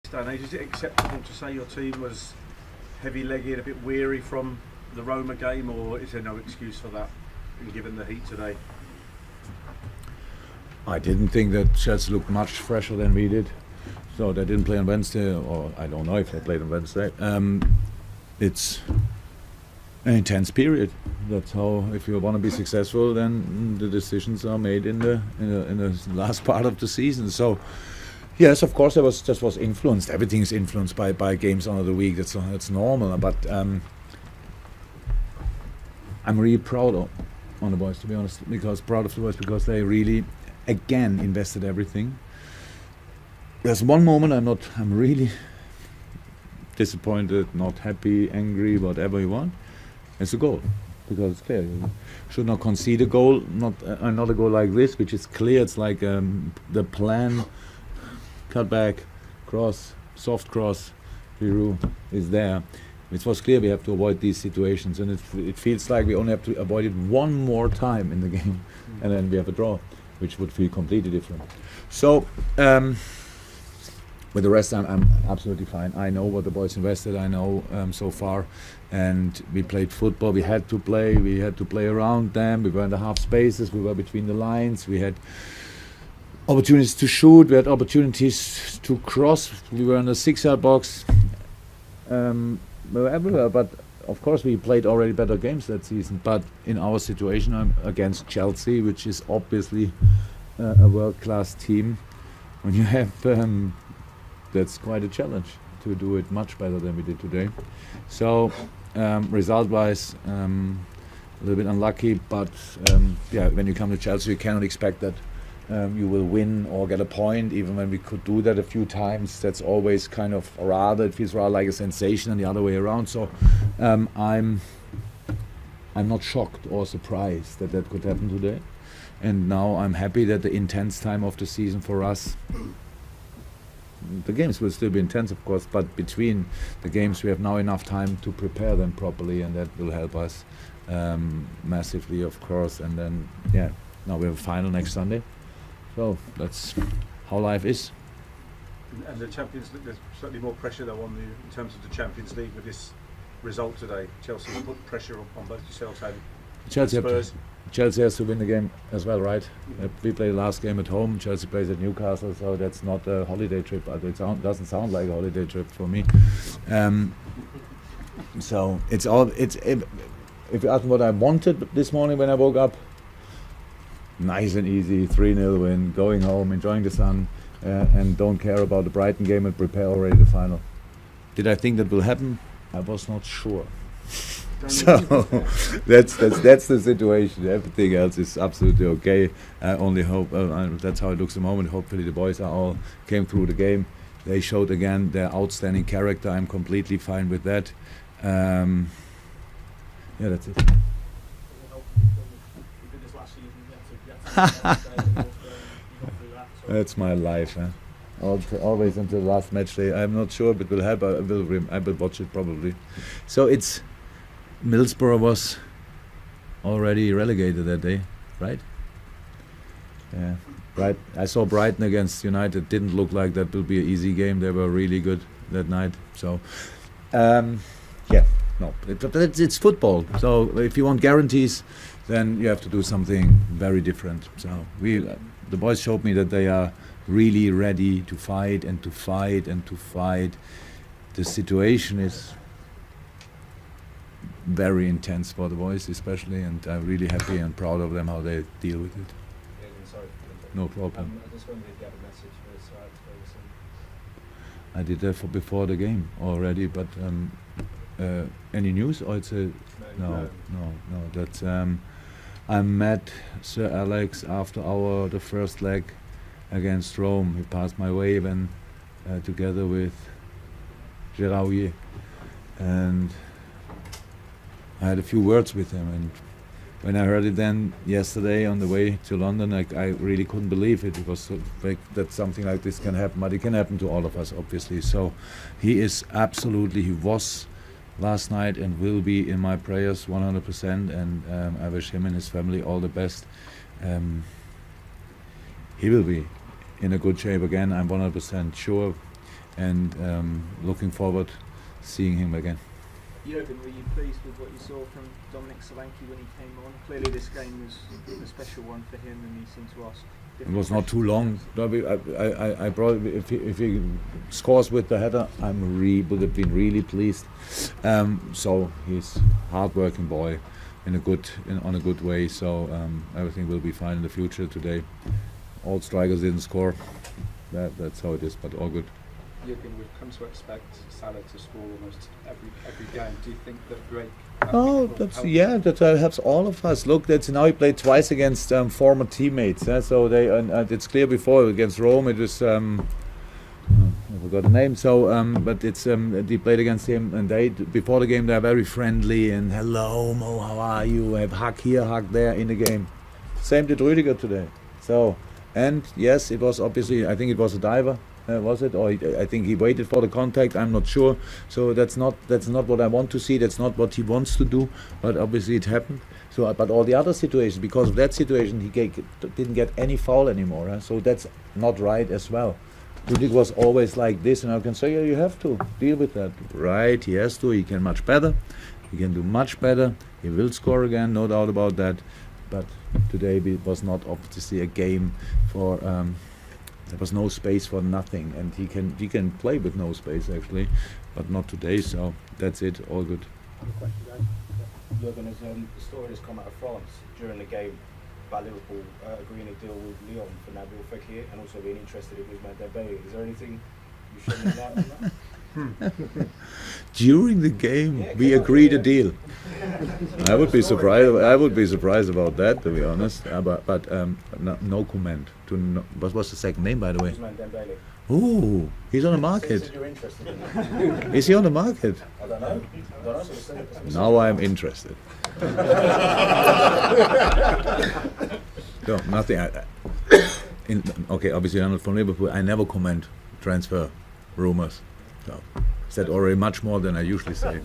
Day and age, is it acceptable to say your team was heavy-legged, a bit weary from the Roma game, or is there no excuse for that, given the heat today? I didn't think that Chelsea looked much fresher than we did. So they didn't play on Wednesday, or I don't know if they played on Wednesday. It's an intense period. That's how, if you want to be successful, then the decisions are made in the last part of the season. So yes, of course, there was influenced. Everything is influenced by games under the week. That's normal. But I'm really proud of the boys, to be honest, proud of the boys because they really, again, invested everything. There's one moment I'm really disappointed, not happy, angry, whatever you want. It's a goal, because it's clear you should not concede a goal, not a goal like this, which is clear. It's like the plan. Cut back, cross, soft cross, Giroud is there. It was clear we have to avoid these situations, and it feels like we only have to avoid it one more time in the game, and then we have a draw, which would feel completely different. So, with the rest, I'm absolutely fine. I know what the boys invested, I know so far, and we played football. We had to play around them, we were in the half spaces, we were between the lines, we had opportunities to shoot, we had opportunities to cross, we were in the 6-yard box, we were everywhere, but of course we played already better games that season. But in our situation, I'm against Chelsea, which is obviously a world-class team. When you have, that's quite a challenge to do it much better than we did today. So result-wise, a little bit unlucky, but yeah, when you come to Chelsea, you cannot expect that you will win or get a point, even when we could do that a few times. That's always kind of it feels rather like a sensation than the other way around. So I'm not shocked or surprised that could happen today. And now I'm happy that the intense time of the season for us, the games will still be intense, of course, but between the games we have now enough time to prepare them properly, and that will help us massively, of course. And then, yeah, now we have a final next Sunday. So that's how life is. And the Champions League, there's certainly more pressure though on you in terms of the Champions League with this result today. Chelsea will put pressure on both yourselves and Spurs. Chelsea has to win the game as well, right? We play the last game at home. Chelsea plays at Newcastle, so that's not a holiday trip. It doesn't sound like a holiday trip for me. So if you ask me what I wanted this morning when I woke up, nice and easy, 3-0 win, going home, enjoying the sun, and don't care about the Brighton game and prepare already the final. Did I think that will happen? I was not sure. So that's the situation. Everything else is absolutely okay. I only hope that's how it looks at the moment. Hopefully the boys all came through the game. They showed again their outstanding character. I'm completely fine with that. Yeah, that's it. That's my life, huh? Always until the last match day. I'm not sure if it will help. I will watch it probably. So it's Middlesbrough was already relegated that day, right? Yeah, right. I saw Brighton against United. Didn't look like that will be an easy game. They were really good that night. So, yeah, no, it's football. So if you want guarantees, then you have to do something very different. So the boys showed me that they are really ready to fight and to fight and to fight. The situation is very intense for the boys, especially, and I'm really happy and proud of them how they deal with it. No problem. I just wondered if you had a message for us. I did that before the game already, but any news? Or it's a no. That's I met Sir Alex after the first leg against Rome. He passed my way when together with Giroud, and I had a few words with him. And when I heard it then yesterday on the way to London, I really couldn't believe it. It was so like that something like this can happen, but it can happen to all of us, obviously. So he was last night and will be in my prayers 100%, and I wish him and his family all the best. He will be in a good shape again, I'm 100% sure. and looking forward seeing him again. Jurgen, were you pleased with what you saw from Dominic Solanke when he came on? Clearly this game was a special one for him and he seemed to ask. It was not too long. I brought, if he scores with the header, would have been really pleased. So he's hard-working boy on a good way. So everything will be fine in the future. Today, all strikers didn't score. That's how it is, but all good. Jurgen, we've come to expect Salah to score almost every game. Do you think that break? Oh, that helps all of us. Look, now he played twice against former teammates. So they, it's clear before against Rome. It was I forgot the name. So, but it's they played against him, and before the game they are very friendly and hello Mo, how are you? Have hug here, hug there in the game. Same did Rüdiger today. So, and yes, it was obviously. I think it was a diver. Was it? Or I think he waited for the contact. I'm not sure. So that's not what I want to see. That's not what he wants to do. But obviously it happened. So, but all the other situations, because of that situation, he didn't get any foul anymore. So that's not right as well. Rüdiger was always like this, and I can say, yeah, you have to deal with that. Right? He has to. He can much better. He can do much better. He will score again, no doubt about that. But today it was not obviously a game for. There was no space for nothing, and he can play with no space actually, but not today. So that's it. All good. Jurgen, as the story has come out of France during the game about Liverpool agreeing a deal with Lyon for Nabil Fekir and also being interested in Ousmane Dembele. Is there anything you shed any light on that? During the game, we agreed a deal. I would be surprised. I would be surprised about that, to be honest. But no comment. What was the second name, by the way? Ousmane Dembele. Oh, he's on the market. Said you're interested in that. Is he on the market? I don't know. Now I'm interested. No, nothing. Okay, obviously I'm not from Liverpool. I never comment transfer rumors. So, said already much more than I usually say.